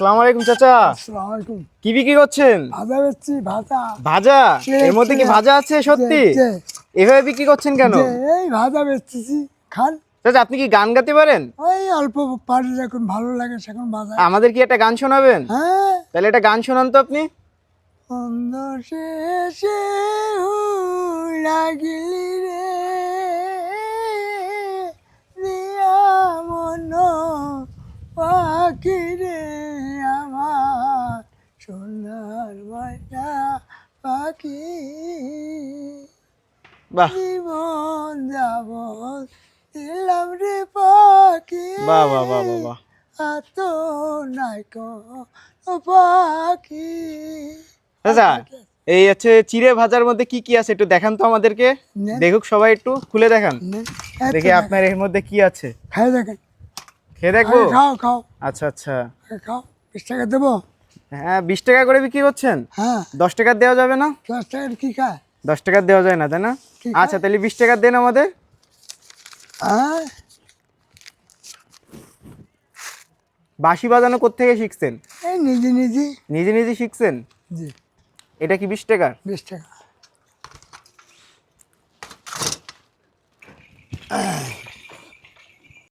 আসসালামু আলাইকুম চাচা। আসসালামু আলাইকুম। কি বিক্রি করছেন? ভাজা বেচছি, ভাজা। ভাজা? এর মধ্যে কি ভাজা আছে সত্যি? যে, এভাবে বিক্রি করছেন কেন? যে, এই ভাজা বেচতেছি, খান। চাচা আপনি কি গান গাইতে পারেন? ওই অল্প পারি, যখন ভালো লাগে সেখন ভাজা। আমাদের কি একটা গান শোনাবেন? হ্যাঁ। তাহলে একটা গান শোনান তো আপনি। অন্ধ শেষে লাগিলি রে, দিয়া মন পাখি রে, আমার সোনার ময়না পাখি। বাহ জীবন যাবত দিলাম রে পাখি, বাহ বাহ বাহ বাহ বাহ। এত নাইক পাখি। চাচা এই হচ্ছে চিড়ে ভাজার মধ্যে কি কি আছে একটু দেখান তো আমাদেরকে। নেন। দেখুক সবাই, একটু খুলে দেখান এত দেখি দেখেন, আপনার এর মধ্যে কি আছে। খাই দেখেন। খেয়ে দেখবো? আরে খাও খাও, আচ্ছা আচ্ছা। খাও। 20 টাকা দেবো? হ্যাঁ 20 টাকা করে বিক্রি করছেন? হ্যাঁ। 10 টাকা দেওয়া যাবে না? 10 টাকার কি খায়? 10 টাকা দেওয়া যায় না তাই না? ঠিক আচ্ছা তাহলে 20 টাকা দেন আমাদের। হ্যাঁ। বাঁশি বাজানো কোত্থেকে শিখছেন? এই নিজে নিজে। নিজে নিজে শিখছেন? জি। এটা কি 20 টাকা? 20 টাকা।